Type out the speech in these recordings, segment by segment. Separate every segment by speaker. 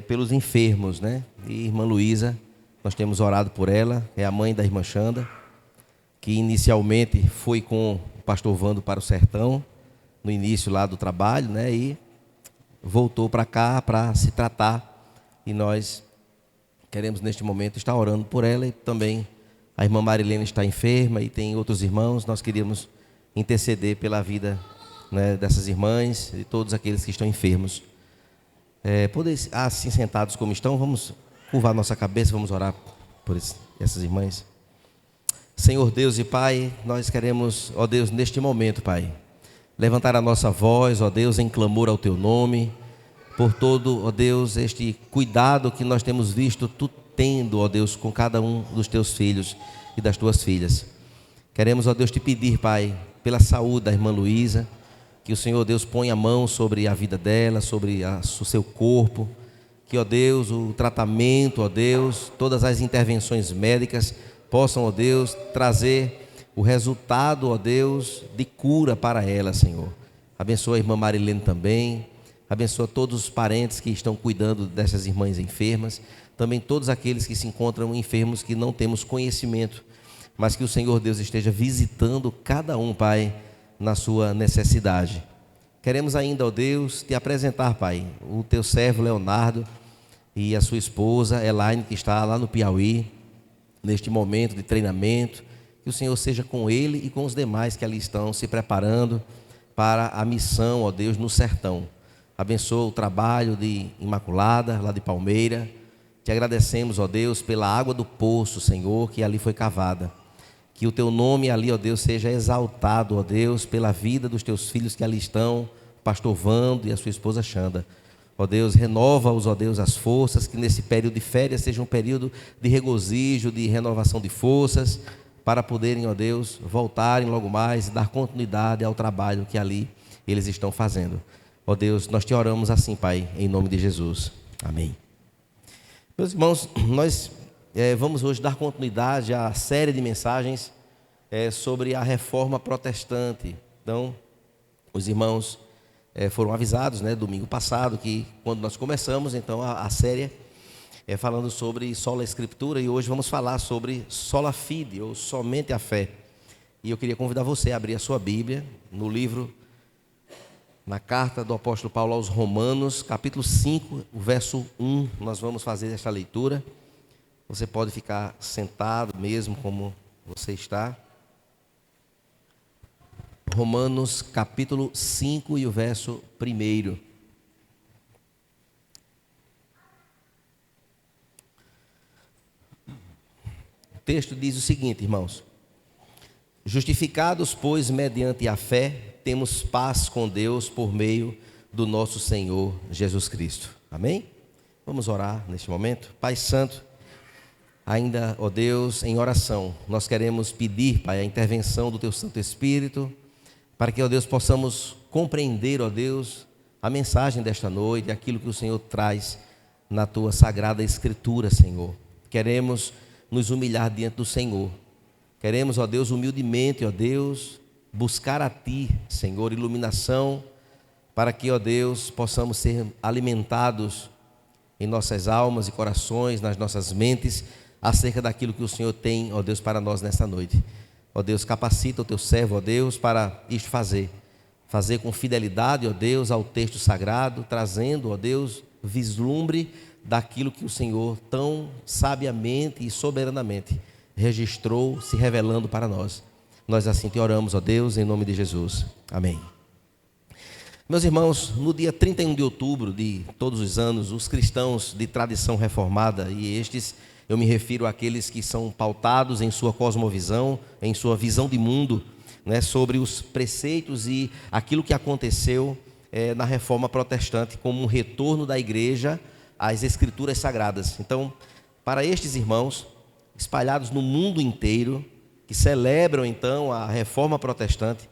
Speaker 1: pelos enfermos, né? E irmã Luísa, nós temos orado por ela, é a mãe da irmã Xanda, que inicialmente foi com o pastor Vando para o sertão, no início lá do trabalho, né? E voltou para cá para se tratar. E nós queremos neste momento estar orando por ela, e também a irmã Marilene está enferma e tem outros irmãos. Nós queríamos interceder pela vida, né, dessas irmãs e todos aqueles que estão enfermos. Assim sentados como estão, vamos curvar nossa cabeça, vamos orar por essas irmãs. Senhor Deus e Pai, nós queremos, ó Deus, neste momento, Pai, levantar a nossa voz, ó Deus, em clamor ao Teu nome, por todo, ó Deus, este cuidado que nós temos visto Tu tendo, ó Deus, com cada um dos Teus filhos e das Tuas filhas. Queremos, ó Deus, Te pedir, Pai, pela saúde da irmã Luísa, que o Senhor Deus ponha a mão sobre a vida dela, sobre o seu corpo, que, ó Deus, o tratamento, ó Deus, todas as intervenções médicas possam, ó Deus, trazer o resultado, ó Deus, de cura para ela, Senhor. Abençoa a irmã Marilene também, abençoa todos os parentes que estão cuidando dessas irmãs enfermas, também todos aqueles que se encontram enfermos que não temos conhecimento, mas que o Senhor Deus esteja visitando cada um, Pai, na sua necessidade. Queremos ainda, ó Deus, Te apresentar, Pai, o Teu servo Leonardo e a sua esposa Elaine, que está lá no Piauí, neste momento de treinamento. Que o Senhor seja com ele e com os demais que ali estão se preparando para a missão, ó Deus, no sertão. Abençoa o trabalho de Imaculada, lá de Palmeira. Te agradecemos, ó Deus, pela água do poço, Senhor, que ali foi cavada. Que o Teu nome ali, ó Deus, seja exaltado, ó Deus, pela vida dos Teus filhos que ali estão, pastor Vando e a sua esposa Xanda. Ó Deus, renova-os, ó Deus, as forças, que nesse período de férias seja um período de regozijo, de renovação de forças, para poderem, ó Deus, voltarem logo mais e dar continuidade ao trabalho que ali eles estão fazendo. Ó Deus, nós Te oramos assim, Pai, em nome de Jesus. Amém. Meus irmãos, nós vamos hoje dar continuidade à série de mensagens sobre a reforma protestante. Então, os irmãos foram avisados, né, domingo passado, que quando nós começamos, então, a série falando sobre sola escritura, e hoje vamos falar sobre sola fide, ou somente a fé. E eu queria convidar você a abrir a sua Bíblia no livro, na carta do apóstolo Paulo aos Romanos, capítulo 5, o verso 1, nós vamos fazer esta leitura. Você pode ficar sentado mesmo como você está. Romanos capítulo 5 e o verso 1. O texto diz o seguinte, irmãos: justificados, pois, mediante a fé, temos paz com Deus por meio do nosso Senhor Jesus Cristo. Amém? Vamos orar neste momento. Pai Santo, ainda, ó Deus, em oração, nós queremos pedir, Pai, a intervenção do Teu Santo Espírito, para que, ó Deus, possamos compreender, ó Deus, a mensagem desta noite, aquilo que o Senhor traz na Tua Sagrada Escritura, Senhor. Queremos nos humilhar diante do Senhor. Queremos, ó Deus, humildemente, ó Deus, buscar a Ti, Senhor, iluminação, para que, ó Deus, possamos ser alimentados em nossas almas e corações, nas nossas mentes, acerca daquilo que o Senhor tem, ó Deus, para nós nesta noite. Ó Deus, capacita o Teu servo, ó Deus, para isto fazer com fidelidade, ó Deus, ao texto sagrado, trazendo, ó Deus, vislumbre daquilo que o Senhor tão sabiamente e soberanamente registrou, se revelando para nós. Nós assim Te oramos, ó Deus, em nome de Jesus. Amém. Meus irmãos, no dia 31 de outubro de todos os anos, os cristãos de tradição reformada, e estes eu me refiro àqueles que são pautados em sua cosmovisão, em sua visão de mundo, né, sobre os preceitos e aquilo que aconteceu na reforma protestante, como um retorno da igreja às escrituras sagradas. Então, para estes irmãos, espalhados no mundo inteiro, que celebram então a reforma protestante,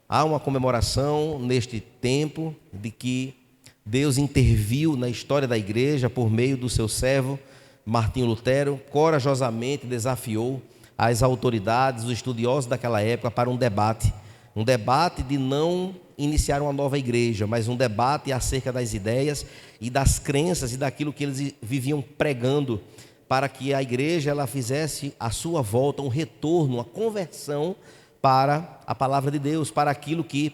Speaker 1: há uma comemoração neste tempo de que Deus interviu na história da igreja por meio do seu servo Martinho Lutero, corajosamente desafiou as autoridades, os estudiosos daquela época, para um debate Um debate de não iniciar uma nova igreja, mas um debate acerca das ideias e das crenças e daquilo que eles viviam pregando, para que a igreja ela fizesse a sua volta, um retorno, uma conversão para a palavra de Deus, para aquilo que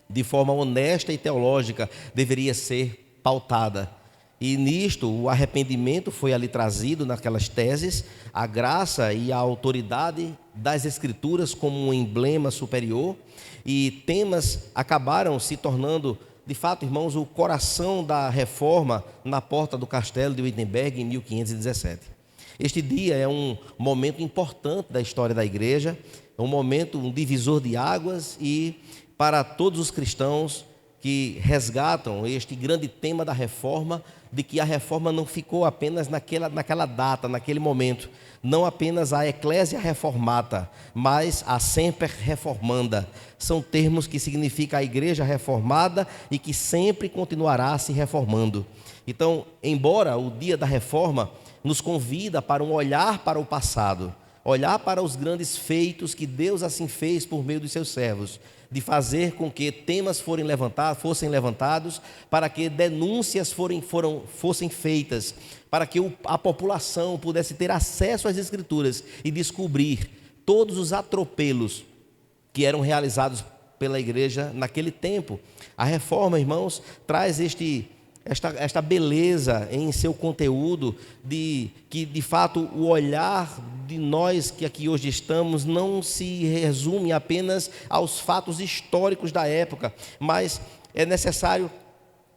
Speaker 1: de forma honesta e teológica deveria ser pautada. E nisto o arrependimento foi ali trazido naquelas teses, a graça e a autoridade das Escrituras como um emblema superior, e temas acabaram se tornando, de fato, irmãos, o coração da reforma na porta do castelo de Wittenberg em 1517. Este dia é um momento importante da história da igreja, é um momento, um divisor de águas, e para todos os cristãos que resgatam este grande tema da reforma, de que a reforma não ficou apenas naquela data, naquele momento, não apenas a Ecclesia Reformata, mas a Semper Reformanda. São termos que significam a igreja reformada e que sempre continuará se reformando. Então, embora o dia da reforma nos convida para um olhar para o passado, olhar para os grandes feitos que Deus assim fez por meio dos seus servos, de fazer com que temas fossem levantados, para que denúncias fossem feitas, para que a população pudesse ter acesso às Escrituras e descobrir todos os atropelos que eram realizados pela igreja naquele tempo. A reforma, irmãos, traz esta beleza em seu conteúdo, de que de fato o olhar de nós que aqui hoje estamos não se resume apenas aos fatos históricos da época, mas é necessário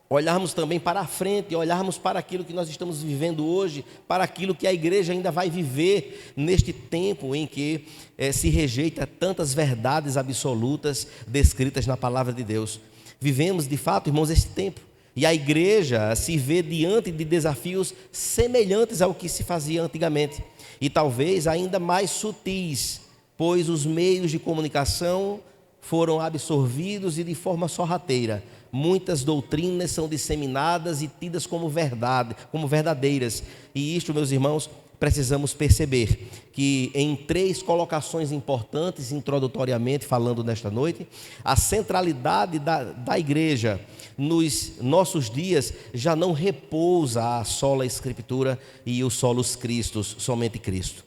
Speaker 1: olharmos também para a frente, olharmos para aquilo que nós estamos vivendo hoje, para aquilo que a igreja ainda vai viver neste tempo em que se rejeita tantas verdades absolutas descritas na palavra de Deus. Vivemos de fato, irmãos, esse tempo. E a igreja se vê diante de desafios semelhantes ao que se fazia antigamente, e talvez ainda mais sutis, pois os meios de comunicação foram absorvidos e de forma sorrateira. Muitas doutrinas são disseminadas e tidas como verdade, como verdadeiras. E isto, meus irmãos, precisamos perceber que em 3 colocações importantes, introdutoriamente falando nesta noite, a centralidade da igreja nos nossos dias já não repousa a sola Escritura e o solus Christus, somente Cristo,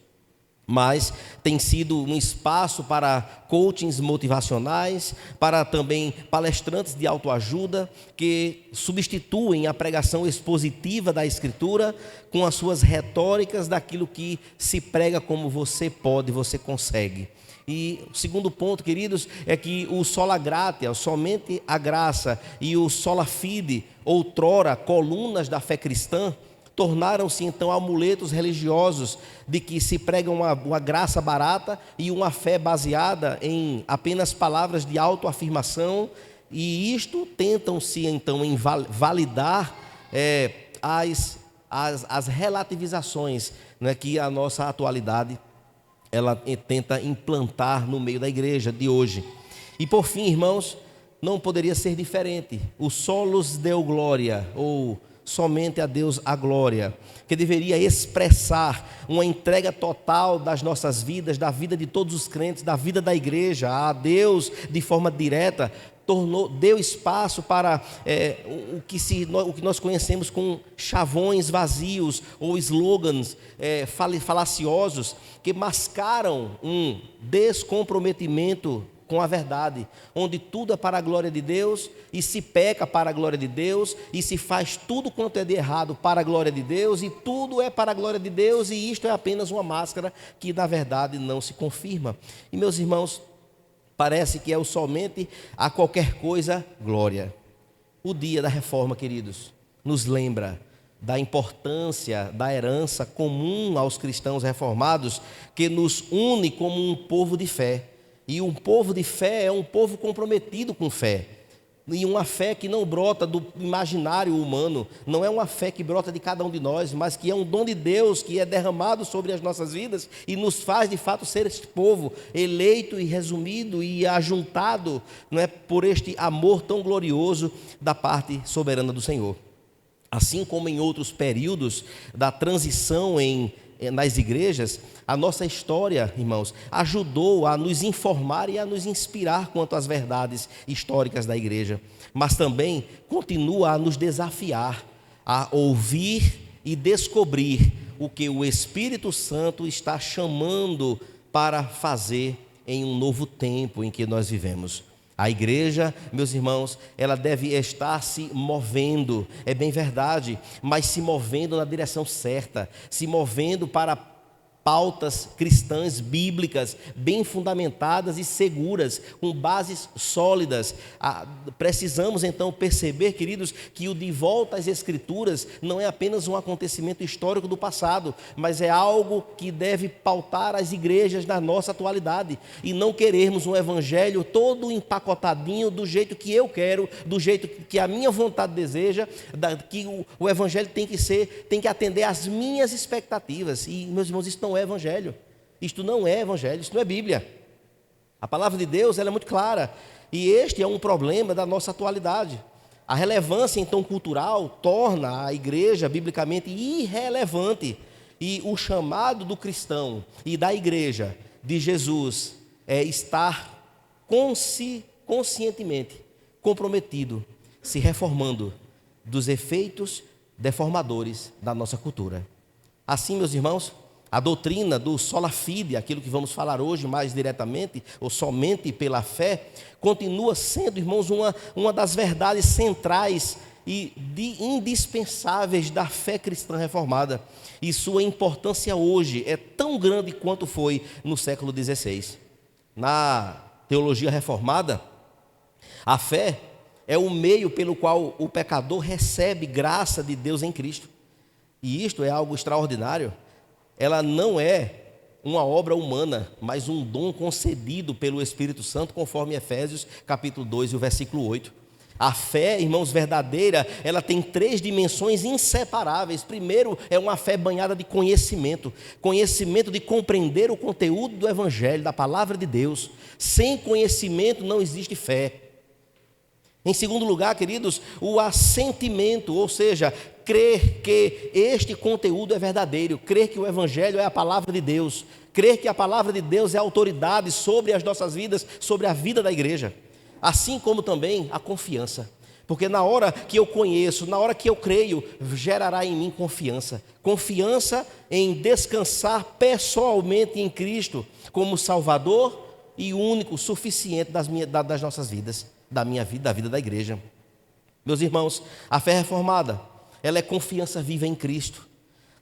Speaker 1: mas tem sido um espaço para coachings motivacionais, para também palestrantes de autoajuda que substituem a pregação expositiva da Escritura com as suas retóricas daquilo que se prega como você pode, você consegue. E o segundo ponto, queridos, é que o sola gratia, somente a graça, e o sola fide, outrora colunas da fé cristã, tornaram-se então amuletos religiosos de que se prega uma graça barata e uma fé baseada em apenas palavras de autoafirmação, e isto tentam-se então em validar as relativizações, né, que a nossa atualidade ela tenta implantar no meio da igreja de hoje. E por fim, irmãos, não poderia ser diferente. O solus deo gloria, ou somente a Deus a glória, que deveria expressar uma entrega total das nossas vidas, da vida de todos os crentes, da vida da igreja a Deus de forma direta, deu espaço para o que nós conhecemos como chavões vazios ou slogans falaciosos que mascaram um descomprometimento com a verdade, onde tudo é para a glória de Deus e se peca para a glória de Deus e se faz tudo quanto é de errado para a glória de Deus e tudo é para a glória de Deus, e isto é apenas uma máscara que na verdade não se confirma. E meus irmãos, parece que é o somente a qualquer coisa glória. O dia da reforma, queridos, nos lembra da importância da herança comum aos cristãos reformados, que nos une como um povo de fé. E um povo de fé é um povo comprometido com fé, e uma fé que não brota do imaginário humano, não é uma fé que brota de cada um de nós, mas que é um dom de Deus que é derramado sobre as nossas vidas e nos faz de fato ser este povo eleito e resumido e ajuntado, não é, por este amor tão glorioso da parte soberana do Senhor. Assim como em outros períodos da transição em nas igrejas, a nossa história, irmãos, ajudou a nos informar e a nos inspirar quanto às verdades históricas da igreja, mas também continua a nos desafiar a ouvir e descobrir o que o Espírito Santo está chamando para fazer em um novo tempo em que nós vivemos. A igreja, meus irmãos, ela deve estar se movendo, é bem verdade, mas se movendo na direção certa, se movendo para pautas cristãs, bíblicas, bem fundamentadas e seguras, com bases sólidas. Precisamos então perceber, queridos, que o de volta às Escrituras não é apenas um acontecimento histórico do passado, mas é algo que deve pautar as igrejas da nossa atualidade, e não querermos um evangelho todo empacotadinho do jeito que eu quero, do jeito que a minha vontade deseja, que o evangelho tem que atender às minhas expectativas. E, meus irmãos, isso não é evangelho, isto não é evangelho, isso não é Bíblia. A palavra de Deus, ela é muito clara, e este é um problema da nossa atualidade. A relevância então cultural torna a igreja biblicamente irrelevante, e o chamado do cristão e da igreja de Jesus é estar conscientemente comprometido, se reformando dos efeitos deformadores da nossa cultura. Assim, meus irmãos, a doutrina do sola fide, aquilo que vamos falar hoje mais diretamente, ou somente pela fé, continua sendo, irmãos, uma das verdades centrais e indispensáveis da fé cristã reformada. E sua importância hoje é tão grande quanto foi no século XVI. Na teologia reformada, a fé é o meio pelo qual o pecador recebe graça de Deus em Cristo. E isto é algo extraordinário. Ela não é uma obra humana, mas um dom concedido pelo Espírito Santo, conforme Efésios capítulo 2 e o versículo 8. A fé, irmãos, verdadeira, ela tem 3 dimensões inseparáveis. Primeiro, é uma fé banhada de conhecimento de compreender o conteúdo do Evangelho, da palavra de Deus. Sem conhecimento não existe fé. Em segundo lugar, queridos, o assentimento, ou seja, crer que este conteúdo é verdadeiro, crer que o Evangelho é a palavra de Deus, crer que a palavra de Deus é a autoridade sobre as nossas vidas, sobre a vida da igreja, assim como também a confiança, porque na hora que eu conheço, na hora que eu creio, gerará em mim confiança em descansar pessoalmente em Cristo, como Salvador e único, suficiente das nossas vidas, da minha vida, da vida da igreja. Meus irmãos, a fé reformada, ela é confiança viva em Cristo,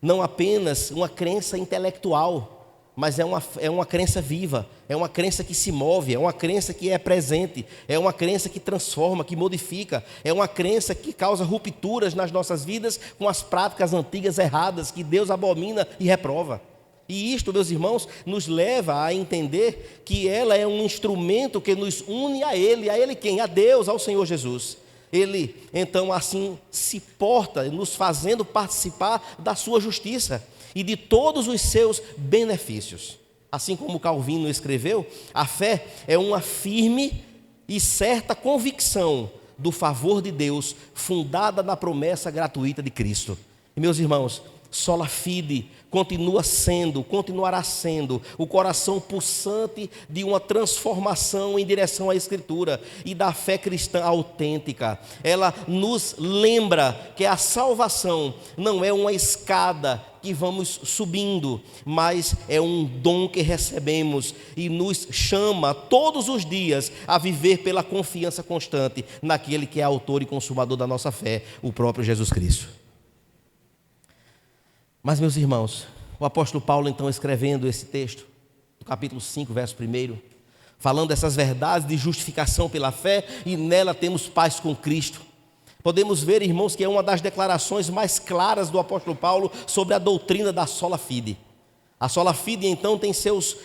Speaker 1: não apenas uma crença intelectual, mas é uma crença viva, é uma crença que se move, é uma crença que é presente, é uma crença que transforma, que modifica, é uma crença que causa rupturas nas nossas vidas com as práticas antigas erradas que Deus abomina e reprova. E isto, meus irmãos, nos leva a entender que ela é um instrumento que nos une a Ele quem? A Deus, ao Senhor Jesus. Ele, então, assim se porta, nos fazendo participar da sua justiça e de todos os seus benefícios. Assim como Calvino escreveu, a fé é uma firme e certa convicção do favor de Deus, fundada na promessa gratuita de Cristo. E, meus irmãos, sola fide continuará sendo o coração pulsante de uma transformação em direção à Escritura e da fé cristã autêntica. Ela nos lembra que a salvação não é uma escada que vamos subindo, mas é um dom que recebemos e nos chama todos os dias a viver pela confiança constante naquele que é autor e consumador da nossa fé, o próprio Jesus Cristo. Mas, meus irmãos, o apóstolo Paulo, então, escrevendo esse texto, no capítulo 5, verso 1, falando dessas verdades de justificação pela fé, e nela temos paz com Cristo. Podemos ver, irmãos, que é uma das declarações mais claras do apóstolo Paulo sobre a doutrina da sola fide. A sola fide, então, tem seus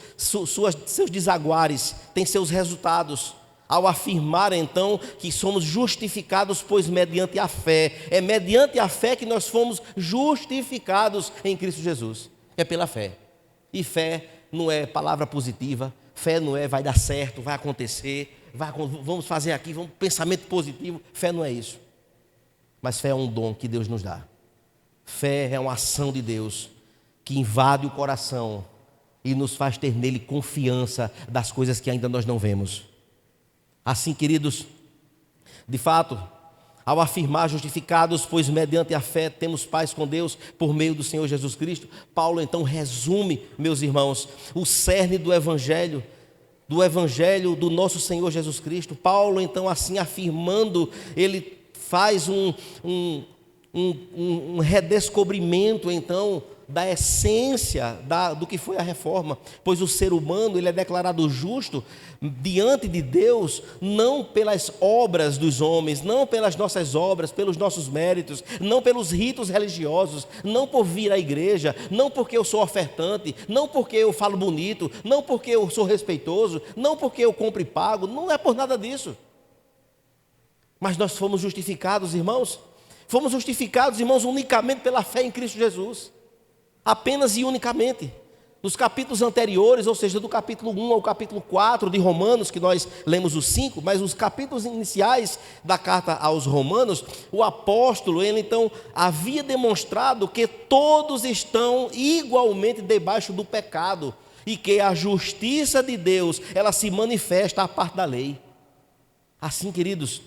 Speaker 1: desaguares, tem seus resultados, ao afirmar então que somos justificados, pois mediante a fé, é mediante a fé que nós fomos justificados em Cristo Jesus, é pela fé. E fé não é palavra positiva, fé não é vai dar certo, vai acontecer, vamos fazer aqui, pensamento positivo, fé não é isso. Mas fé é um dom que Deus nos dá, fé é uma ação de Deus que invade o coração e nos faz ter nele confiança das coisas que ainda nós não vemos. Assim, queridos, de fato, ao afirmar justificados, pois mediante a fé temos paz com Deus por meio do Senhor Jesus Cristo, Paulo então resume, meus irmãos, o cerne do Evangelho do nosso Senhor Jesus Cristo. Paulo então, assim afirmando, ele faz um redescobrimento então da essência do que foi a reforma, pois o ser humano ele é declarado justo diante de Deus, não pelas obras dos homens, não pelas nossas obras, pelos nossos méritos, não pelos ritos religiosos, não por vir à igreja, não porque eu sou ofertante, não porque eu falo bonito, não porque eu sou respeitoso, não porque eu compro e pago, não é por nada disso. Mas nós fomos justificados, irmãos, unicamente pela fé em Cristo Jesus. Apenas e unicamente. Nos capítulos anteriores, ou seja, do capítulo 1 ao capítulo 4 de Romanos, que nós lemos os 5, mas os capítulos iniciais da carta aos Romanos, o apóstolo, ele então havia demonstrado que todos estão igualmente debaixo do pecado e que a justiça de Deus, ela se manifesta à parte da lei. Assim, queridos,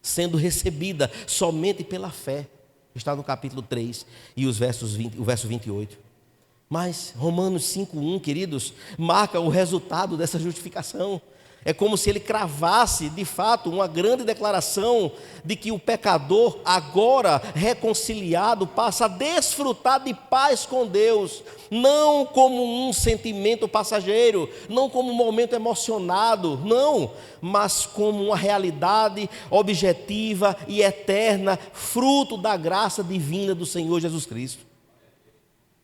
Speaker 1: sendo recebida somente pela fé, está no capítulo 3 e o verso 28. Mas Romanos 5:1, queridos, marca o resultado dessa justificação. É como se ele cravasse, de fato, uma grande declaração de que o pecador, agora reconciliado, passa a desfrutar de paz com Deus, não como um sentimento passageiro, não como um momento emocionado, não, mas como uma realidade objetiva e eterna, fruto da graça divina do Senhor Jesus Cristo.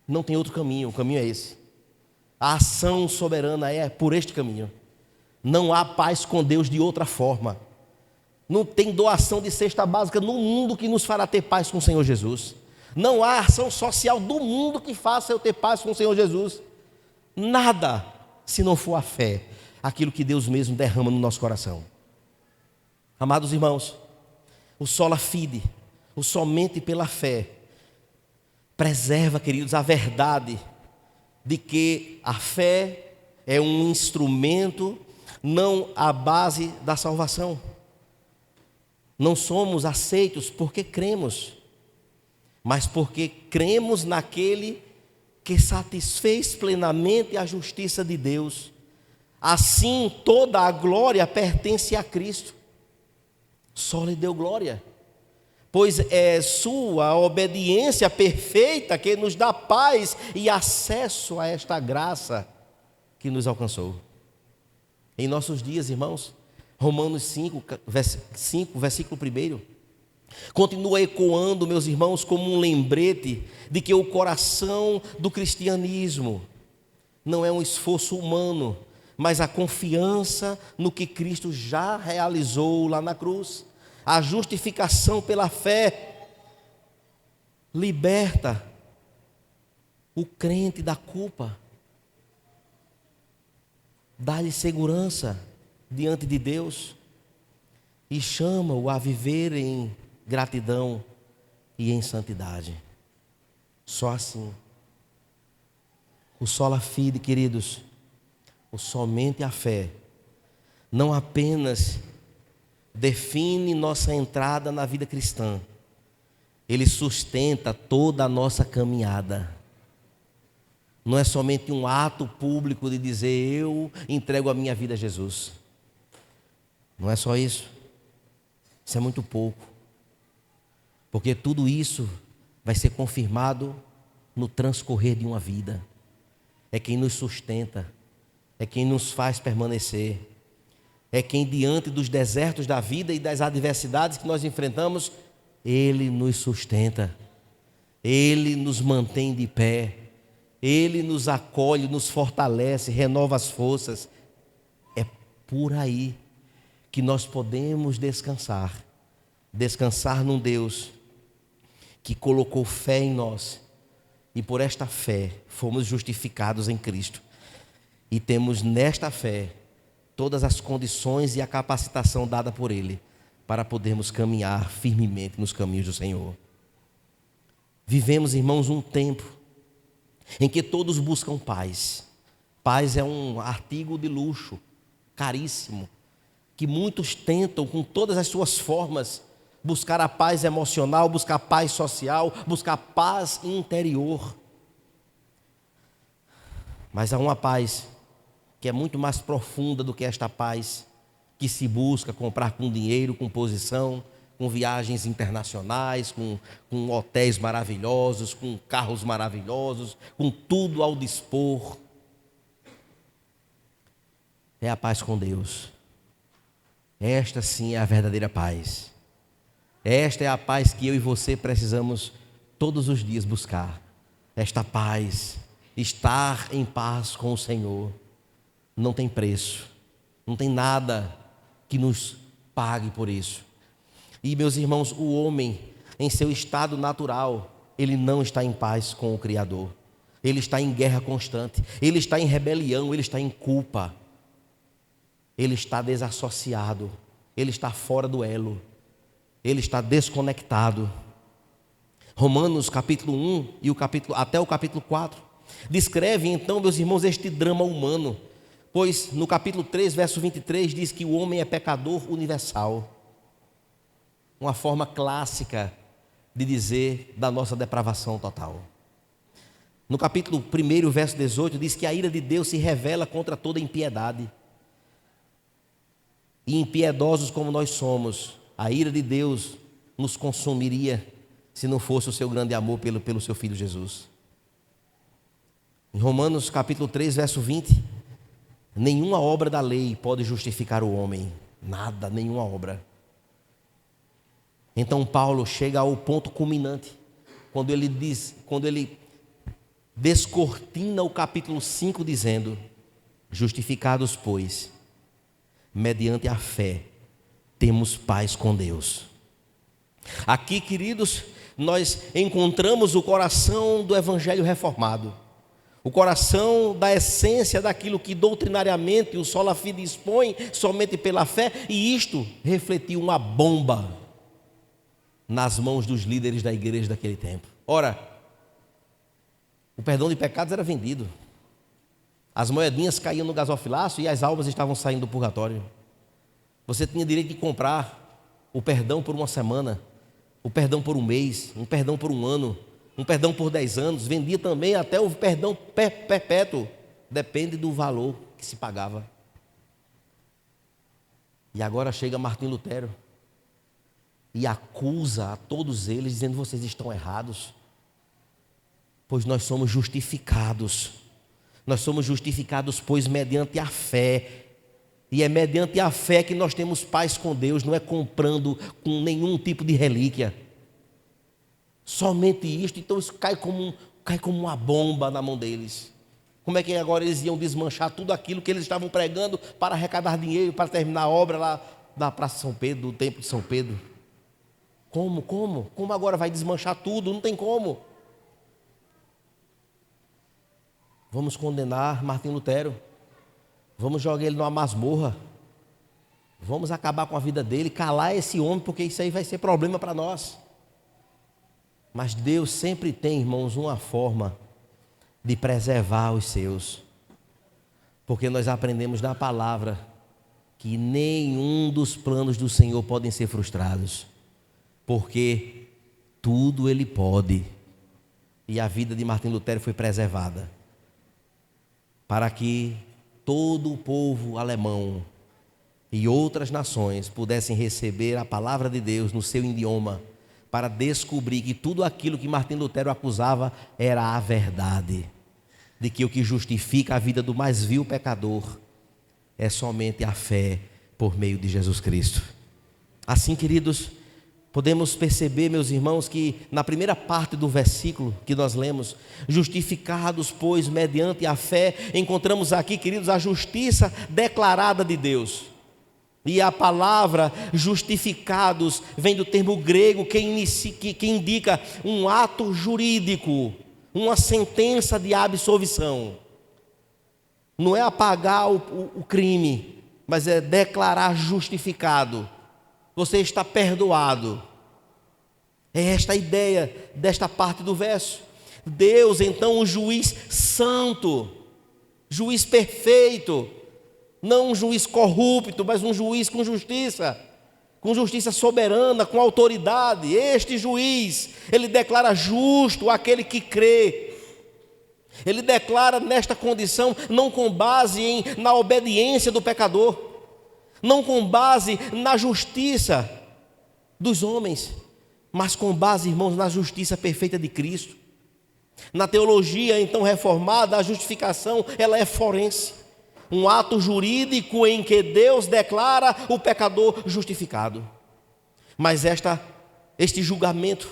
Speaker 1: Não tem outro caminho, o caminho é esse. A ação soberana é por este caminho. Não há paz com Deus de outra forma. Não tem doação de cesta básica no mundo que nos fará ter paz com o Senhor Jesus. Não há ação social do mundo que faça eu ter paz com o Senhor Jesus. Nada, se não for a fé, aquilo que Deus mesmo derrama no nosso coração. Amados irmãos, o sola fide, o somente pela fé, preserva, queridos, a verdade de que a fé é um instrumento, não a base da salvação. Não somos aceitos porque cremos, mas porque cremos naquele que satisfez plenamente a justiça de Deus. Assim, toda a glória pertence a Cristo. Só lhe deu glória, pois é sua obediência perfeita que nos dá paz e acesso a esta graça que nos alcançou. Em nossos dias, irmãos, Romanos 5, versículo 1, continua ecoando, meus irmãos, como um lembrete de que o coração do cristianismo não é um esforço humano, mas a confiança no que Cristo já realizou lá na cruz. A justificação pela fé liberta o crente da culpa, dá-lhe segurança diante de Deus e chama-o a viver em gratidão e em santidade. Só assim. O sola fide, queridos, o somente a fé, não apenas define nossa entrada na vida cristã, ele sustenta toda a nossa caminhada. Não é somente um ato público de dizer eu entrego a minha vida a Jesus. Não é só isso. Isso é muito pouco. Porque tudo isso vai ser confirmado no transcorrer de uma vida. É quem nos sustenta, é quem nos faz permanecer, é quem diante dos desertos da vida e das adversidades que nós enfrentamos, Ele nos sustenta, Ele nos mantém de pé, Ele nos acolhe, nos fortalece, renova as forças. É por aí que nós podemos descansar num Deus que colocou fé em nós, e por esta fé fomos justificados em Cristo, e temos nesta fé todas as condições e a capacitação dada por Ele para podermos caminhar firmemente nos caminhos do Senhor. Vivemos, irmãos, um tempo em que todos buscam paz. Paz é um artigo de luxo, caríssimo, que muitos tentam com todas as suas formas buscar a paz emocional, buscar paz social, buscar paz interior. Mas há uma paz que é muito mais profunda do que esta paz que se busca comprar com dinheiro, com posição, com viagens internacionais, com hotéis maravilhosos, com carros maravilhosos, com tudo ao dispor. É a paz com Deus. Esta sim é a verdadeira paz. Esta é a paz que eu e você precisamos todos os dias buscar. Esta paz, estar em paz com o Senhor, não tem preço, não tem nada que nos pague por isso. E, meus irmãos, o homem, em seu estado natural, ele não está em paz com o Criador. Ele está em guerra constante, ele está em rebelião, ele está em culpa. Ele está desassociado, ele está fora do elo, ele está desconectado. Romanos capítulo 1 e até o capítulo 4 descreve então, meus irmãos, este drama humano, pois no capítulo 3, verso 23 diz que o homem é pecador universal, uma forma clássica de dizer da nossa depravação total. No capítulo 1, verso 18 diz que a ira de Deus se revela contra toda impiedade. E impiedosos como nós somos, a ira de Deus nos consumiria se não fosse o seu grande amor pelo seu Filho Jesus. Em Romanos capítulo 3, verso 20, nenhuma obra da lei pode justificar o homem, nada, nenhuma obra. Então Paulo chega ao ponto culminante, quando ele descortina o capítulo 5 dizendo: justificados, pois, mediante a fé, temos paz com Deus. Aqui, queridos, nós encontramos o coração do Evangelho reformado, o coração da essência daquilo que doutrinariamente o sola fide expõe somente pela fé, e isto refletiu uma bomba nas mãos dos líderes da igreja daquele tempo. Ora, o perdão de pecados era vendido. As moedinhas caíam no gasofilaço e as almas estavam saindo do purgatório. Você tinha direito de comprar o perdão por uma semana, o perdão por um mês, um perdão por um ano, um perdão por 10 anos. Vendia também até o perdão perpétuo. Depende do valor que se pagava. E agora chega Martim Lutero e acusa a todos eles, dizendo: vocês estão errados, pois nós somos justificados. Nós somos justificados, pois, mediante a fé. E é mediante a fé que nós temos paz com Deus, não é comprando com nenhum tipo de relíquia. Somente isto. Então isso cai como uma bomba na mão deles. Como é que agora eles iam desmanchar tudo aquilo que eles estavam pregando para arrecadar dinheiro, para terminar a obra lá da Praça São Pedro, do Templo de São Pedro? Como agora vai desmanchar tudo? Não tem como. Vamos condenar Martim Lutero, vamos jogar ele numa masmorra, vamos acabar com a vida dele, calar esse homem, porque isso aí vai ser problema para nós. Mas Deus sempre tem, irmãos, uma forma de preservar os seus, porque nós aprendemos na palavra que nenhum dos planos do Senhor podem ser frustrados, porque tudo Ele pode. E a vida de Martim Lutero foi preservada, para que todo o povo alemão e outras nações pudessem receber a palavra de Deus no seu idioma, para descobrir que tudo aquilo que Martim Lutero acusava era a verdade, de que o que justifica a vida do mais vil pecador é somente a fé por meio de Jesus Cristo. Assim, queridos, podemos perceber, meus irmãos, que na primeira parte do versículo que nós lemos, justificados, pois, mediante a fé, encontramos aqui, queridos, a justiça declarada de Deus. E a palavra justificados vem do termo grego que indica um ato jurídico, uma sentença de absolvição. Não é apagar o crime, mas é declarar justificado. Você está perdoado. É esta a ideia desta parte do verso. Deus, então, um juiz santo, juiz perfeito, não um juiz corrupto, mas um juiz com justiça soberana, com autoridade. Este juiz, ele declara justo aquele que crê. Ele declara nesta condição, não com base na obediência do pecador, não com base na justiça dos homens, mas com base, irmãos, na justiça perfeita de Cristo. Na teologia, então, reformada, a justificação, ela é forense. Um ato jurídico em que Deus declara o pecador justificado. Mas este julgamento,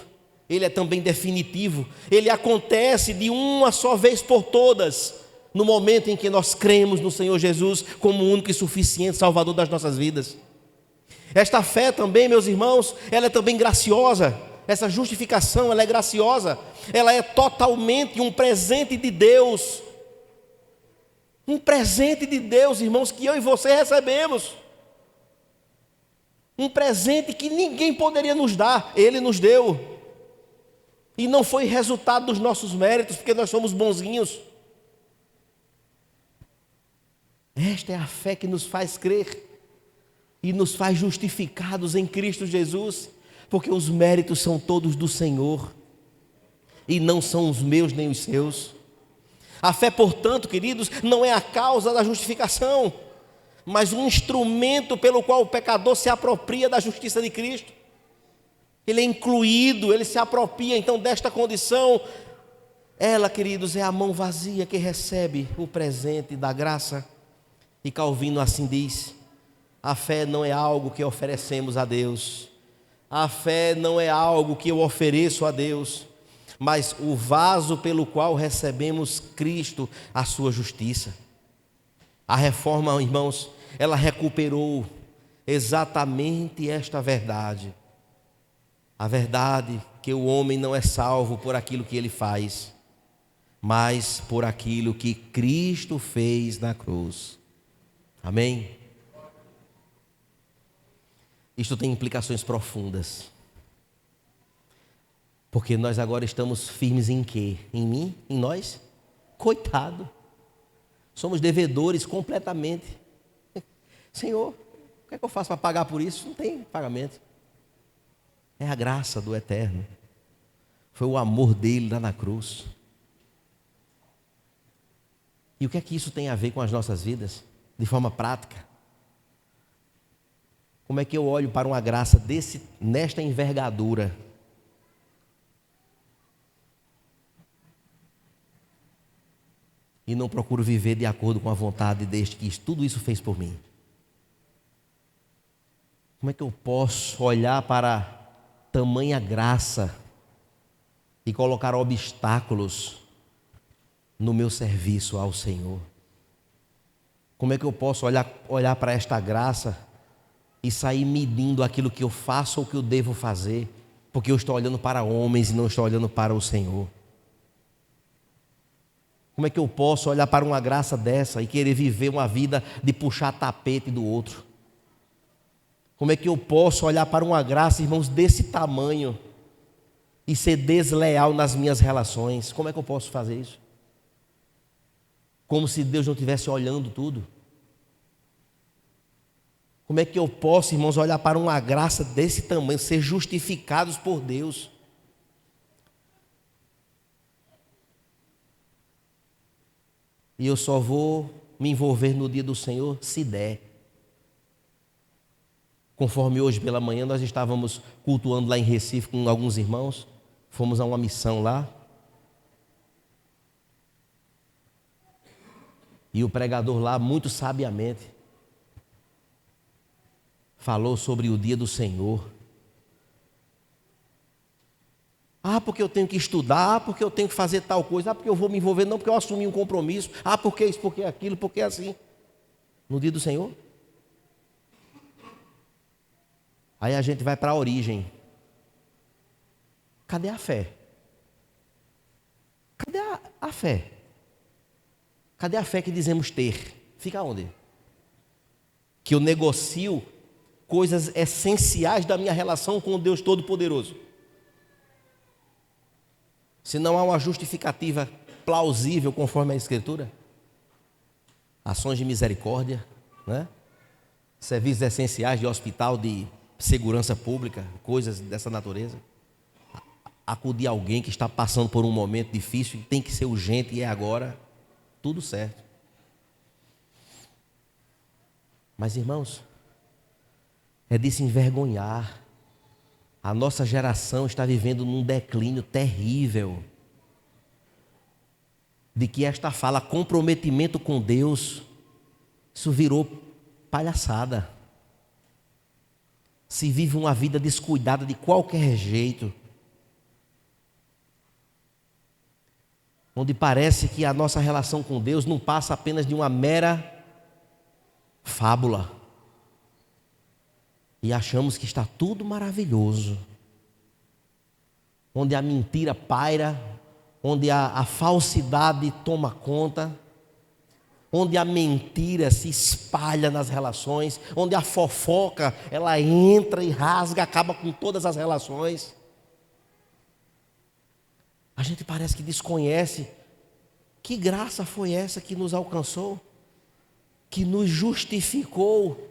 Speaker 1: ele é também definitivo. Ele acontece de uma só vez por todas, no momento em que nós cremos no Senhor Jesus como o único e suficiente Salvador das nossas vidas. Esta fé também, meus irmãos, ela é também graciosa. Essa justificação, ela é graciosa. Ela é totalmente um presente de Deus. Um presente de Deus, irmãos, que eu e você recebemos. Um presente que ninguém poderia nos dar, Ele nos deu. E não foi resultado dos nossos méritos, porque nós somos bonzinhos. Esta é a fé que nos faz crer e nos faz justificados em Cristo Jesus, porque os méritos são todos do Senhor e não são os meus nem os seus. A fé, portanto, queridos, não é a causa da justificação, mas um instrumento pelo qual o pecador se apropria da justiça de Cristo. Ele é incluído, ele se apropria então desta condição. Ela, queridos, é a mão vazia que recebe o presente da graça. E Calvino assim diz: a fé não é algo que oferecemos a Deus, a fé não é algo que eu ofereço a Deus, mas o vaso pelo qual recebemos Cristo, a sua justiça. A reforma, irmãos, ela recuperou exatamente esta verdade. A verdade que o homem não é salvo por aquilo que ele faz, mas por aquilo que Cristo fez na cruz. Amém? Isto tem implicações profundas. Porque nós agora estamos firmes em quê? Em mim? Em nós? Coitado. Somos devedores completamente. Senhor, o que é que eu faço para pagar por isso? Não tem pagamento. É a graça do Eterno. Foi o amor dele lá na cruz. E o que é que isso tem a ver com as nossas vidas? De forma prática. Como é que eu olho para uma graça nesta envergadura? E não procuro viver de acordo com a vontade deste que tudo isso fez por mim? Como é que eu posso olhar para tamanha graça e colocar obstáculos no meu serviço ao Senhor? Como é que eu posso olhar para esta graça e sair medindo aquilo que eu faço ou que eu devo fazer, porque eu estou olhando para homens e não estou olhando para o Senhor? Como é que eu posso olhar para uma graça dessa e querer viver uma vida de puxar tapete do outro? Como é que eu posso olhar para uma graça, irmãos, desse tamanho e ser desleal nas minhas relações? Como é que eu posso fazer isso? Como se Deus não estivesse olhando tudo? Como é que eu posso, irmãos, olhar para uma graça desse tamanho, ser justificados por Deus? E eu só vou me envolver no dia do Senhor se der. Conforme hoje pela manhã nós estávamos cultuando lá em Recife com alguns irmãos, fomos a uma missão lá. E o pregador lá, muito sabiamente, falou sobre o dia do Senhor. Ah, porque eu tenho que estudar, porque eu tenho que fazer tal coisa, porque eu vou me envolver, não porque eu assumi um compromisso, porque isso, porque aquilo, porque assim. No dia do Senhor. Aí a gente vai para a origem. Cadê a fé? Cadê a fé? Cadê a fé que dizemos ter? Fica onde? Que eu negocio coisas essenciais da minha relação com o Deus Todo-Poderoso. Se não há uma justificativa plausível conforme a Escritura, ações de misericórdia, né? Serviços essenciais de hospital, de segurança pública, coisas dessa natureza. Acudir alguém que está passando por um momento difícil, tem que ser urgente e é agora, tudo certo. Mas, irmãos, é de se envergonhar. A nossa geração está vivendo num declínio terrível. De que esta fala, comprometimento com Deus, isso virou palhaçada. Se vive uma vida descuidada de qualquer jeito. Onde parece que a nossa relação com Deus não passa apenas de uma mera fábula. E achamos que está tudo maravilhoso. Onde a mentira paira, onde a falsidade toma conta, onde a mentira se espalha nas relações, onde a fofoca, ela entra e rasga, acaba com todas as relações. A gente parece que desconhece que graça foi essa que nos alcançou, que nos justificou,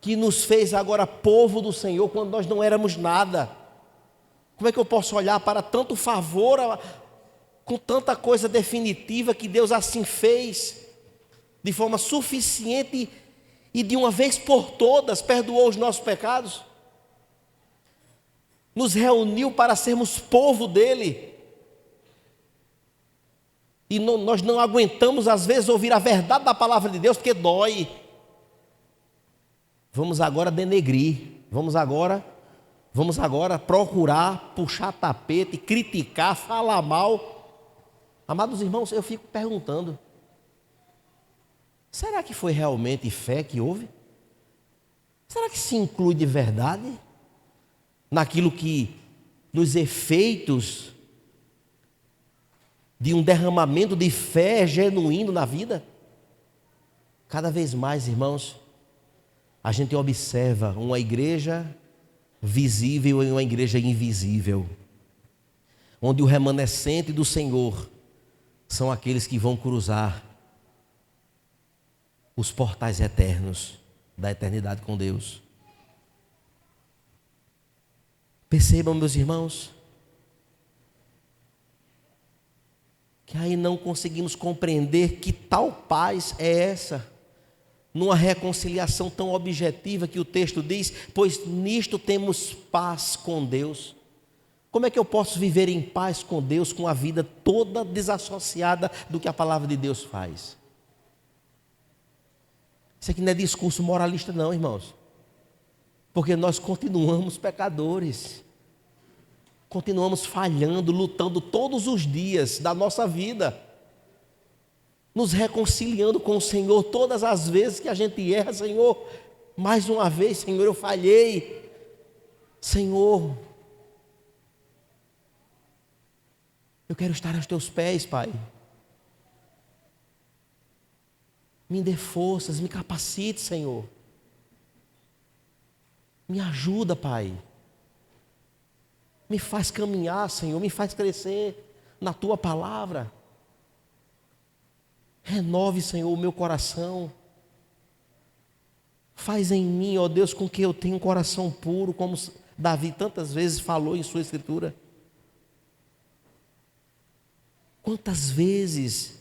Speaker 1: que nos fez agora povo do Senhor quando nós não éramos nada. Como é que eu posso olhar para tanto favor, com tanta coisa definitiva que Deus assim fez, de forma suficiente e de uma vez por todas perdoou os nossos pecados? Nos reuniu para sermos povo dele. E nós não aguentamos às vezes ouvir a verdade da palavra de Deus porque dói. Vamos agora denegrir, vamos agora procurar puxar tapete, criticar, falar mal. Amados irmãos, eu fico perguntando, será que foi realmente fé que houve? Será que se inclui de verdade naquilo que, nos efeitos de um derramamento de fé genuíno na vida? Cada vez mais, irmãos, a gente observa uma igreja visível e uma igreja invisível, onde o remanescente do Senhor são aqueles que vão cruzar os portais eternos da eternidade com Deus. Percebam, meus irmãos, que aí não conseguimos compreender que tal paz é essa, numa reconciliação tão objetiva que o texto diz, pois nisto temos paz com Deus. Como é que eu posso viver em paz com Deus, com a vida toda desassociada do que a palavra de Deus faz? Isso aqui não é discurso moralista não, irmãos. Porque nós continuamos pecadores. Continuamos falhando, lutando todos os dias da nossa vida. Nos reconciliando com o Senhor todas as vezes que a gente erra. Senhor, mais uma vez, Senhor, eu falhei. Senhor, eu quero estar aos teus pés, Pai. Me dê forças, me capacite, Senhor. Me ajuda, Pai. Me faz caminhar, Senhor, me faz crescer na Tua palavra. Renove, Senhor, o meu coração. Faz em mim, ó Deus, com que eu tenha um coração puro, como Davi tantas vezes falou em sua escritura. Quantas vezes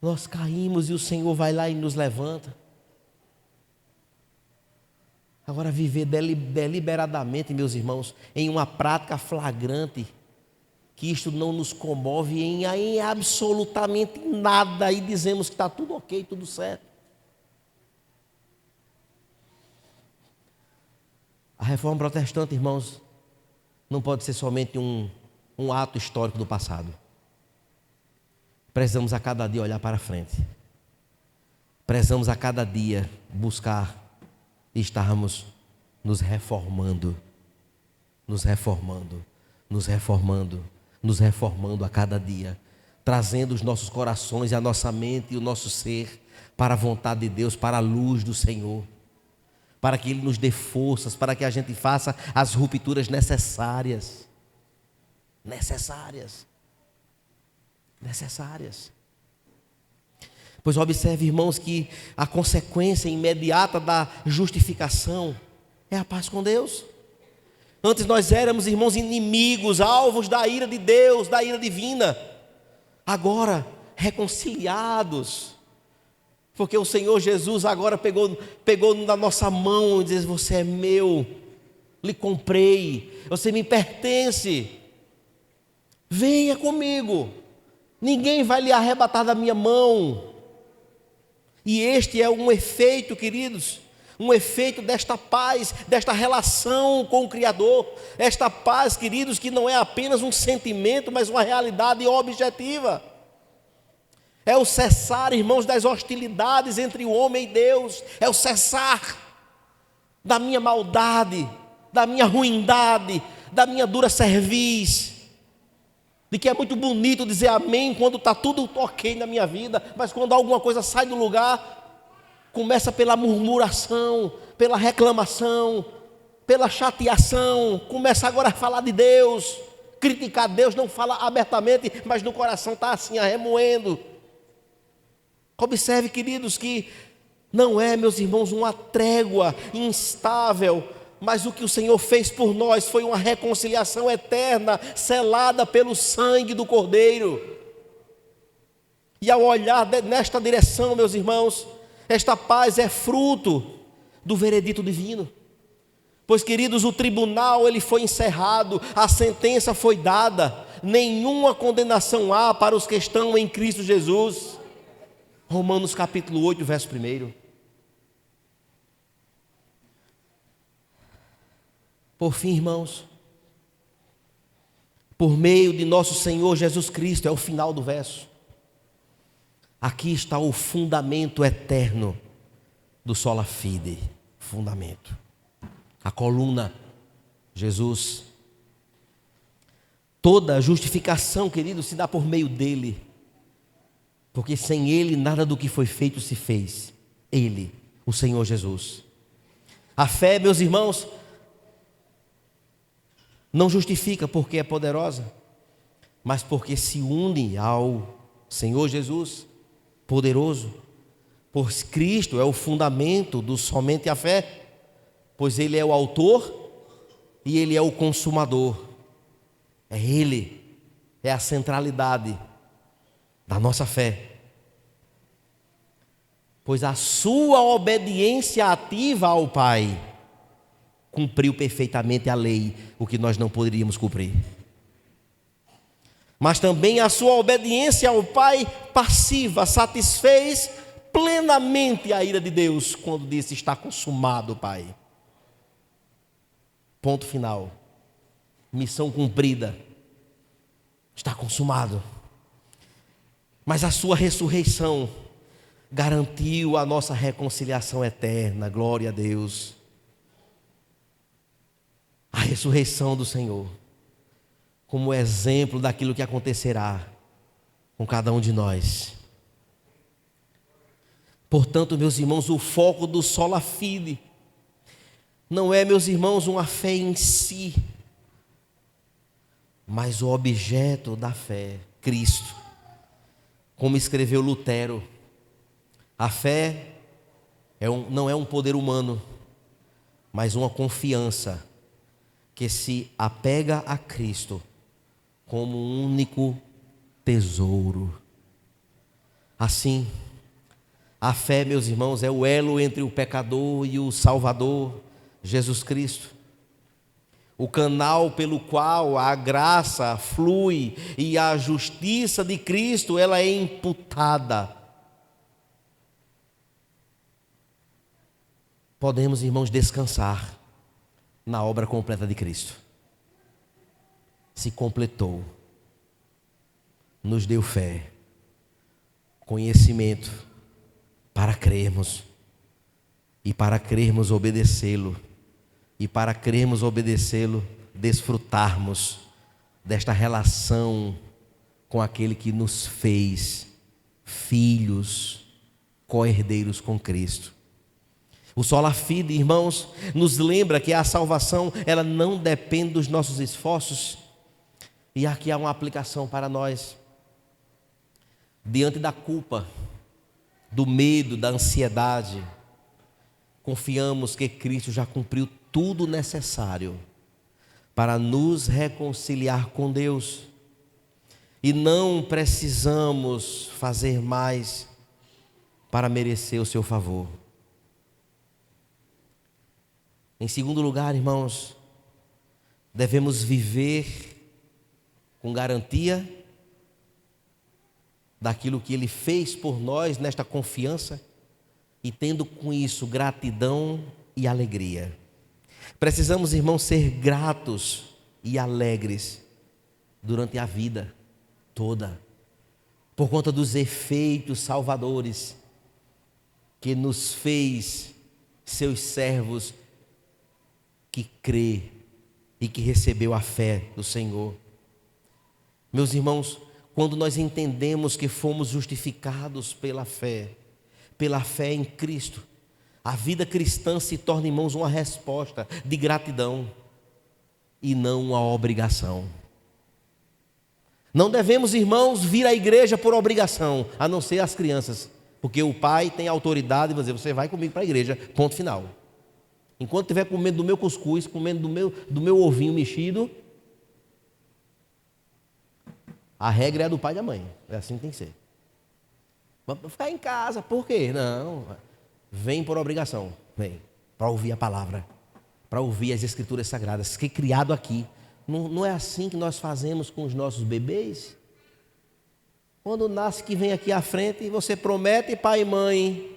Speaker 1: nós caímos e o Senhor vai lá e nos levanta. Agora viver deliberadamente, meus irmãos, em uma prática flagrante, que isto não nos comove em absolutamente nada, e dizemos que está tudo ok, tudo certo. A reforma protestante, irmãos, não pode ser somente um ato histórico do passado. Precisamos a cada dia olhar para frente. Precisamos a cada dia buscar e estarmos nos reformando a cada dia, trazendo os nossos corações, a nossa mente e o nosso ser para a vontade de Deus, para a luz do Senhor, para que Ele nos dê forças, para que a gente faça as rupturas necessárias. necessárias. Pois observe, irmãos, que a consequência imediata da justificação é a paz com Deus. Antes nós éramos, irmãos, inimigos, alvos da ira de Deus, da ira divina. Agora, reconciliados, porque o Senhor Jesus agora pegou na nossa mão e diz: você é meu, lhe comprei, você me pertence, venha comigo, ninguém vai lhe arrebatar da minha mão. E este é um efeito, queridos, um efeito desta paz, desta relação com o Criador. Esta paz, queridos, que não é apenas um sentimento, mas uma realidade objetiva. É o cessar, irmãos, das hostilidades entre o homem e Deus. É o cessar da minha maldade, da minha ruindade, da minha dura cerviz. De que é muito bonito dizer amém quando está tudo ok na minha vida, mas quando alguma coisa sai do lugar, começa pela murmuração, pela reclamação, pela chateação, começa agora a falar de Deus, criticar Deus, não fala abertamente, mas no coração está assim, remoendo. Observe, queridos, que não é, meus irmãos, uma trégua instável, mas o que o Senhor fez por nós foi uma reconciliação eterna, selada pelo sangue do Cordeiro. E ao olhar nesta direção, meus irmãos, esta paz é fruto do veredito divino. Pois, queridos, o tribunal ele foi encerrado, a sentença foi dada, nenhuma condenação há para os que estão em Cristo Jesus. Romanos capítulo 8, verso 1. Por fim, irmãos, por meio de nosso Senhor Jesus Cristo, é o final do verso. Aqui está o fundamento eterno do sola fide, fundamento. A coluna, Jesus. Toda justificação, querido, se dá por meio dele. Porque sem ele nada do que foi feito se fez. Ele, o Senhor Jesus. A fé, meus irmãos, não justifica porque é poderosa, mas porque se une ao Senhor Jesus, poderoso. Pois Cristo é o fundamento do somente a fé, pois Ele é o autor e Ele é o consumador. É Ele, é a centralidade da nossa fé. Pois a sua obediência ativa ao Pai cumpriu perfeitamente a lei, o que nós não poderíamos cumprir. Mas também a sua obediência ao Pai passiva satisfez plenamente a ira de Deus, quando disse: está consumado, Pai. Ponto final. Missão cumprida. Está consumado. Mas a sua ressurreição garantiu a nossa reconciliação eterna. Glória a Deus. A ressurreição do Senhor, como exemplo daquilo que acontecerá com cada um de nós. Portanto, meus irmãos, o foco do sola fide não é, meus irmãos, uma fé em si, mas o objeto da fé, Cristo. Como escreveu Lutero, a fé não é um poder humano, mas uma confiança que se apega a Cristo como um único tesouro. Assim, a fé, meus irmãos, é o elo entre o pecador e o Salvador, Jesus Cristo. O canal pelo qual a graça flui e a justiça de Cristo, ela é imputada. Podemos, irmãos, descansar na obra completa de Cristo. Se completou, nos deu fé, conhecimento para crermos, e para crermos obedecê-lo, e para crermos obedecê-lo, desfrutarmos desta relação com aquele que nos fez filhos, co-herdeiros com Cristo. O sola fide, irmãos, nos lembra que a salvação, ela não depende dos nossos esforços, E aqui há uma aplicação para nós. Diante da culpa, do medo, da ansiedade, confiamos que Cristo já cumpriu tudo necessário para nos reconciliar com Deus. E não precisamos fazer mais para merecer o seu favor. Em segundo lugar, irmãos, devemos viver com garantia daquilo que Ele fez por nós nesta confiança e tendo com isso gratidão e alegria. Precisamos, irmãos, ser gratos e alegres durante a vida toda, por conta dos efeitos salvadores que nos fez seus servos que crê e que recebeu a fé do Senhor. Meus irmãos, quando nós entendemos que fomos justificados pela fé em Cristo, a vida cristã se torna, irmãos, uma resposta de gratidão e não uma obrigação. Não devemos, irmãos, vir à igreja por obrigação, a não ser as crianças, porque o pai tem autoridade e vai dizer, você vai comigo para a igreja, ponto final. Enquanto estiver comendo do meu cuscuz, comendo do meu ovinho mexido, a regra é a do pai e da mãe, é assim que tem que ser. Vamos ficar em casa, por quê? Não, vem por obrigação, vem, para ouvir a palavra, para ouvir as escrituras sagradas, que criado aqui. Não é assim que nós fazemos com os nossos bebês? Quando nasce que vem aqui à frente e você promete, pai e mãe,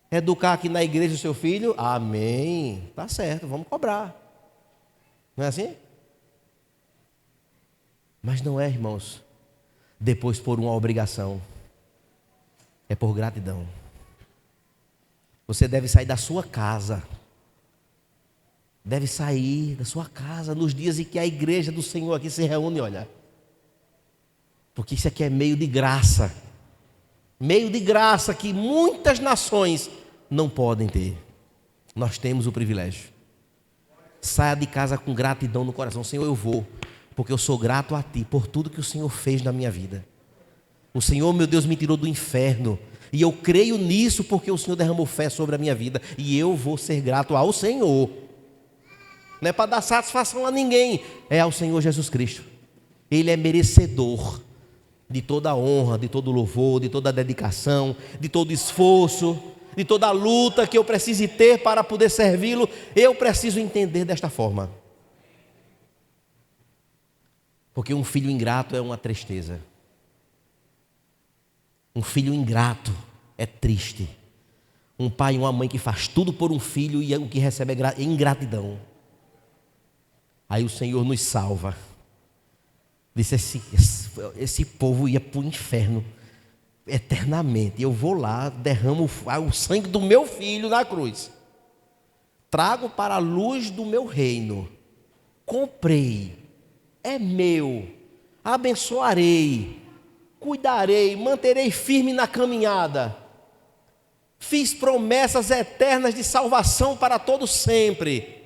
Speaker 1: educar aqui na igreja o seu filho, amém, tá certo, vamos cobrar. Não é assim? Mas não é, irmãos, depois por uma obrigação, é por gratidão. Você deve sair da sua casa, nos dias em que a igreja do Senhor aqui se reúne, olha, porque isso aqui é meio de graça que muitas nações não podem ter. Nós temos o privilégio. Saia de casa com gratidão no coração. Senhor, eu vou, porque eu sou grato a Ti por tudo que o Senhor fez na minha vida. O Senhor, meu Deus, me tirou do inferno, e eu creio nisso porque o Senhor derramou fé sobre a minha vida, e eu vou ser grato ao Senhor. Não é para dar satisfação a ninguém, é ao Senhor Jesus Cristo. Ele é merecedor de toda a honra, de todo o louvor, de toda a dedicação, de todo o esforço, de toda a luta que eu precise ter para poder servi-lo. Eu preciso entender desta forma. Porque um filho ingrato é uma tristeza. Um filho ingrato é triste. Um pai e uma mãe que faz tudo por um filho e o que recebe é ingratidão. Aí o Senhor nos salva. Disse, esse povo ia para o inferno eternamente. Eu vou lá, derramo o sangue do meu filho na cruz. Trago para a luz do meu reino. Comprei. É meu. Abençoarei. Cuidarei. Manterei firme na caminhada. Fiz promessas eternas de salvação para todos sempre.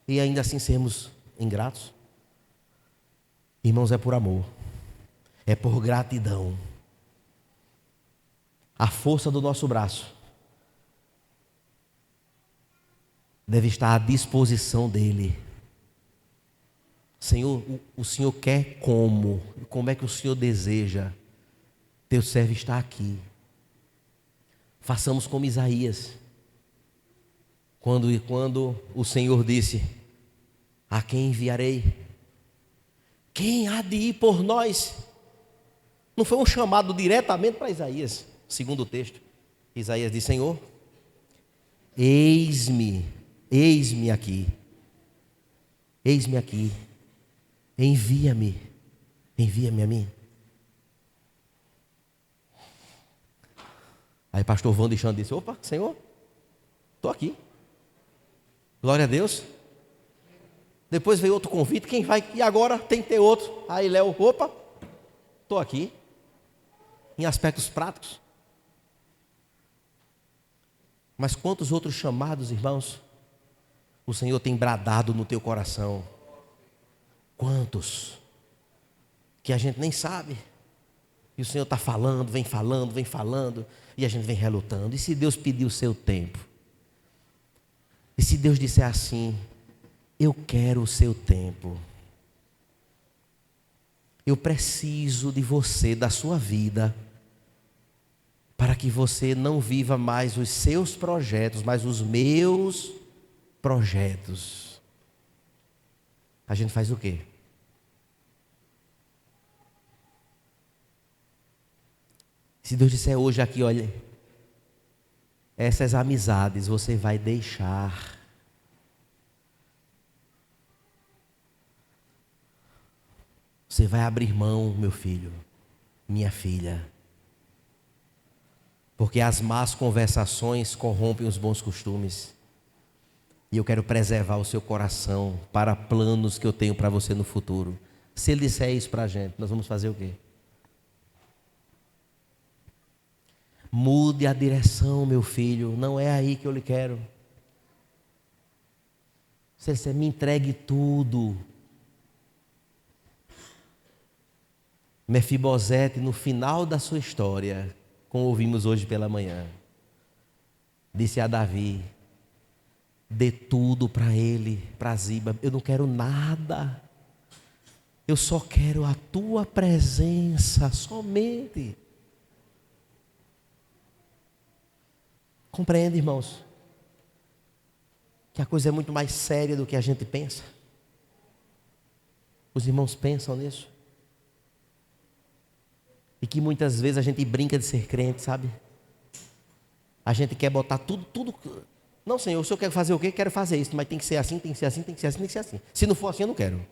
Speaker 1: E ainda assim sermos ingratos? Irmãos, é por amor, é por gratidão. A força do nosso braço deve estar à disposição dEle. Senhor, o Senhor quer como? Como é que o Senhor deseja? Teu servo está aqui. Façamos como Isaías, quando o Senhor disse, a quem enviarei? Quem há de ir por nós? Não foi um chamado diretamente para Isaías, segundo o texto. Isaías diz, Senhor, eis-me aqui, envia-me a mim. Aí pastor Wanda e Xande disse, opa, Senhor, estou aqui, glória a Deus. Depois veio outro convite, quem vai? E agora tem que ter outro. Aí Léo, opa, estou aqui. Em aspectos práticos. Mas quantos outros chamados, irmãos, o Senhor tem bradado no teu coração? Quantos que a gente nem sabe, e o Senhor está falando, e a gente vem relutando. E se Deus pedir o seu tempo? E se Deus disser assim: eu quero o seu tempo, eu preciso de você, da sua vida, para que você não viva mais os seus projetos, mas os meus projetos. A gente faz o quê? Se Deus disser hoje aqui, olha, essas amizades você vai deixar. Você vai abrir mão, meu filho, minha filha. Porque as más conversações corrompem os bons costumes. E eu quero preservar o seu coração para planos que eu tenho para você no futuro. Se Ele disser isso para a gente, nós vamos fazer o quê? Mude a direção, meu filho. Não é aí que eu lhe quero. Você me entregue tudo. Mefibosete, no final da sua história, como ouvimos hoje pela manhã, disse a Davi: dê tudo para ele, para Ziba. Eu não quero nada. Eu só quero a tua presença, somente. Compreende, irmãos, que a coisa é muito mais séria do que a gente pensa? Os irmãos pensam nisso? E que muitas vezes a gente brinca de ser crente, sabe? A gente quer botar tudo. Não, Senhor, o Senhor quer fazer o quê? Quero fazer isso, mas tem que ser assim, tem que ser assim, tem que ser assim, tem que ser assim. Se não for assim, eu não quero.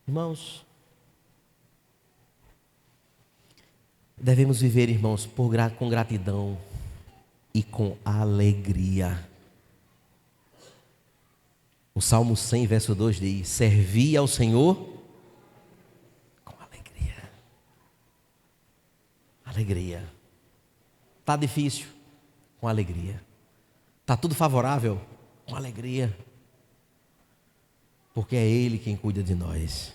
Speaker 1: Irmãos, devemos viver, irmãos, com gratidão e com alegria. O Salmo 100, verso 2 diz: servi ao Senhor com alegria. Alegria. Está difícil? Com alegria. Está tudo favorável? Com alegria. Porque é Ele quem cuida de nós.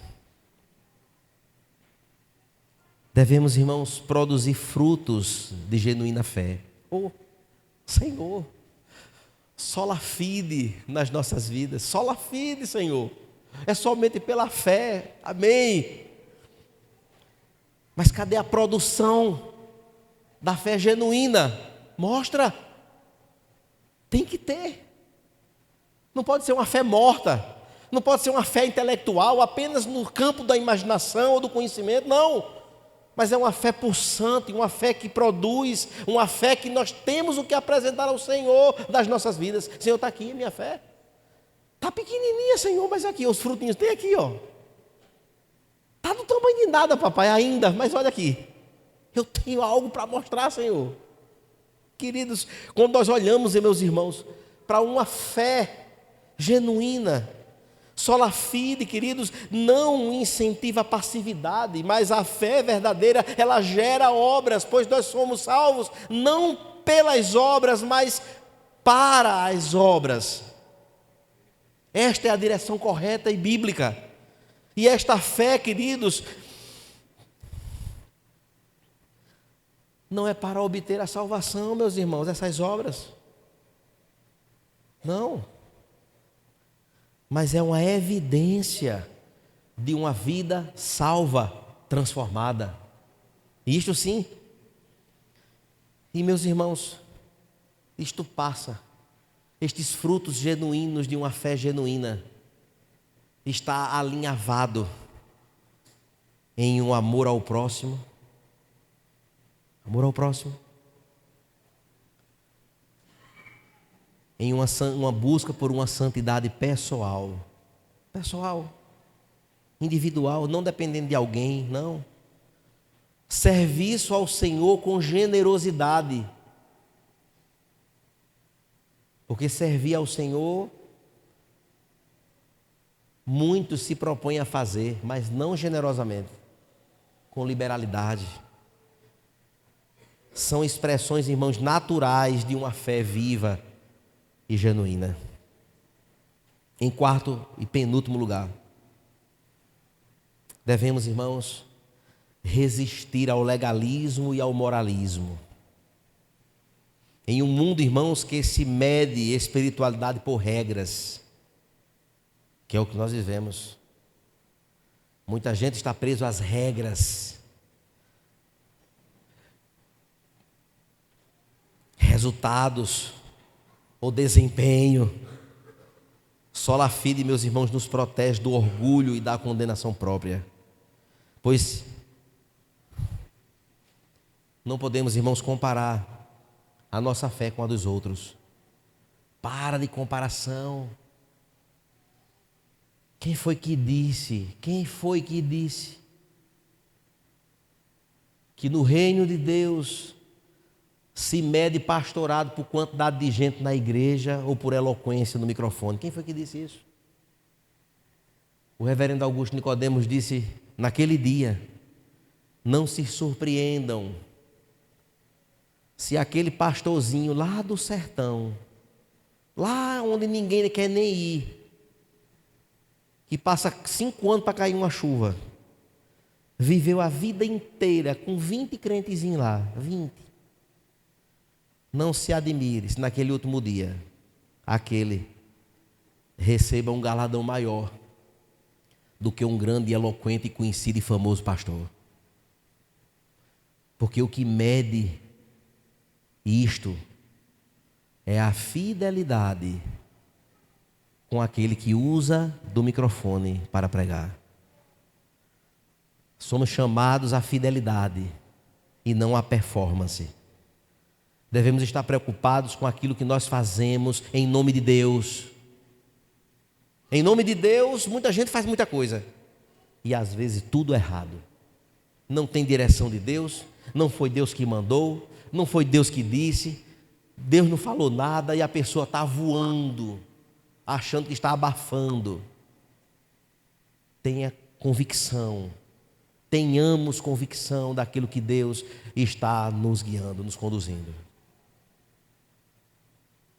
Speaker 1: Devemos, irmãos, produzir frutos de genuína fé. Oh, Senhor, sola fide nas nossas vidas. Sola fide, Senhor. É somente pela fé. Amém. Mas cadê a produção da fé genuína? Mostra. Tem que ter. Não pode ser uma fé morta. Não pode ser uma fé intelectual, apenas no campo da imaginação ou do conhecimento. Não. Mas é uma fé pulsante, uma fé que produz, uma fé que nós temos o que apresentar ao Senhor das nossas vidas. Senhor, está aqui a minha fé. Está pequenininha, Senhor, mas aqui, os frutinhos tem aqui, ó. Está do tamanho de nada, papai, ainda, mas olha aqui. Eu tenho algo para mostrar, Senhor. Queridos, quando nós olhamos, meus irmãos, para uma fé genuína, sola fide, queridos, não incentiva a passividade, mas a fé verdadeira, ela gera obras, pois nós somos salvos, não pelas obras, mas para as obras. Esta é a direção correta e bíblica. E esta fé, queridos, não é para obter a salvação, meus irmãos, essas obras. Não. Mas é uma evidência de uma vida salva, transformada. Isto sim. E meus irmãos, isto passa. Estes frutos genuínos de uma fé genuína está alinhavado em um amor ao próximo. Amor ao próximo. Em uma busca por uma santidade pessoal, individual, não dependendo de alguém, não. Serviço ao Senhor com generosidade, porque servir ao Senhor, muitos se propõem a fazer, mas não generosamente, com liberalidade. São expressões, irmãos, naturais de uma fé viva e genuína. Em quarto e penúltimo lugar, devemos, irmãos, resistir ao legalismo e ao moralismo. Em um mundo, irmãos, que se mede espiritualidade por regras, que é o que nós vivemos. Muita gente está preso às regras. Resultados ou desempenho. Sola fide, meus irmãos, nos protege do orgulho e da condenação própria. Pois não podemos, irmãos, comparar a nossa fé com a dos outros. Para de comparação. Quem foi que disse? Quem foi que disse que no reino de Deus se mede pastorado por quantidade de gente na igreja ou por eloquência no microfone? Quem foi que disse isso? O reverendo Augusto Nicodemos disse naquele dia: não se surpreendam se aquele pastorzinho lá do sertão, lá onde ninguém quer nem ir, que passa 5 anos para cair uma chuva, viveu a vida inteira com 20 crentezinhos lá, 20. Não se admire se naquele último dia, aquele receba um galardão maior do que um grande, eloquente, conhecido e famoso pastor. Porque o que mede isto é a fidelidade com aquele que usa do microfone para pregar. Somos chamados à fidelidade e não à performance. Devemos estar preocupados com aquilo que nós fazemos em nome de Deus. Em nome de Deus, muita gente faz muita coisa e às vezes tudo errado. Não tem direção de Deus, não foi Deus que mandou, não foi Deus que disse, Deus não falou nada e a pessoa está voando, achando que está abafando. Tenha convicção, tenhamos convicção daquilo que Deus está nos guiando, nos conduzindo.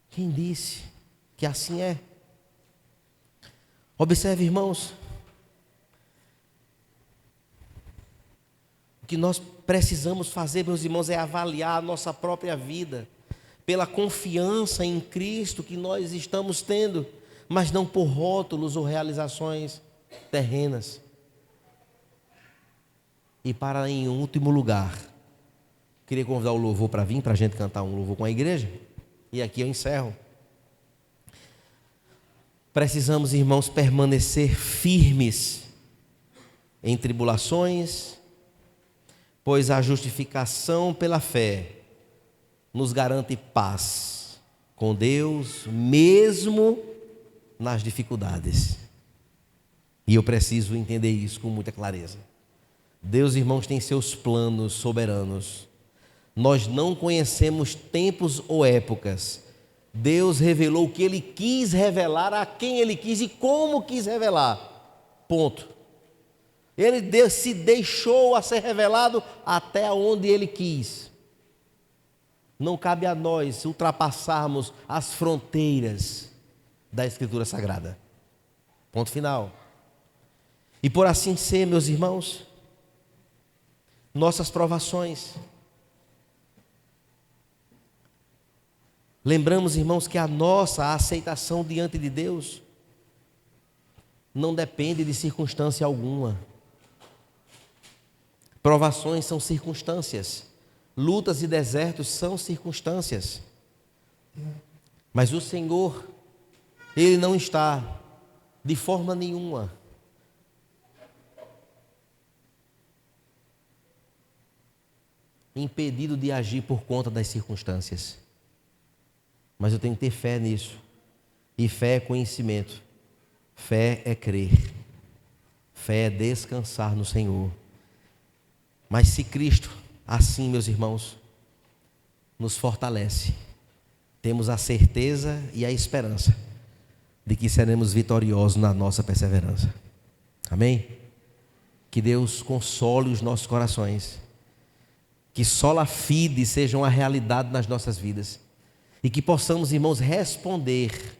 Speaker 1: Quem disse que assim é? Observe, irmãos, o que nós precisamos fazer, meus irmãos, é avaliar a nossa própria vida pela confiança em Cristo que nós estamos tendo, mas não por rótulos ou realizações terrenas. E para, em último lugar, queria convidar o louvor para vir, para a gente cantar um louvor com a igreja, e aqui eu encerro. Precisamos, irmãos, permanecer firmes em tribulações, pois a justificação pela fé nos garante paz com Deus, mesmo nas dificuldades. E eu preciso entender isso com muita clareza. Deus, irmãos, tem seus planos soberanos. Nós não conhecemos tempos ou épocas. Deus revelou o que Ele quis revelar, a quem Ele quis e como quis revelar. Ponto. Ele se deixou a ser revelado até onde Ele quis. Não cabe a nós ultrapassarmos as fronteiras da Escritura Sagrada. Ponto final. E por assim ser, meus irmãos, nossas provações. Lembramos, irmãos, que a nossa aceitação diante de Deus não depende de circunstância alguma. Provações são circunstâncias, lutas e desertos são circunstâncias. Mas o Senhor, Ele não está de forma nenhuma impedido de agir por conta das circunstâncias. Mas eu tenho que ter fé nisso. E fé é conhecimento. Fé é crer. Fé é descansar no Senhor. Mas se Cristo, assim, meus irmãos, nos fortalece, temos a certeza e a esperança de que seremos vitoriosos na nossa perseverança. Amém? Que Deus console os nossos corações. Que sola fide seja uma realidade nas nossas vidas. E que possamos, irmãos, responder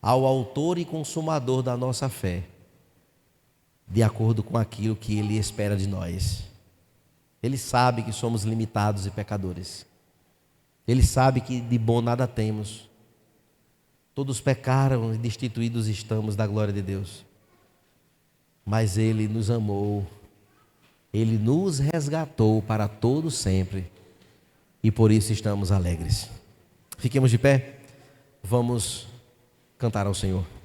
Speaker 1: ao autor e consumador da nossa fé, de acordo com aquilo que Ele espera de nós. Ele sabe que somos limitados e pecadores. Ele sabe que de bom nada temos. Todos pecaram e destituídos estamos da glória de Deus. Mas Ele nos amou, Ele nos resgatou para todo sempre, e por isso estamos alegres. Fiquemos de pé, vamos cantar ao Senhor.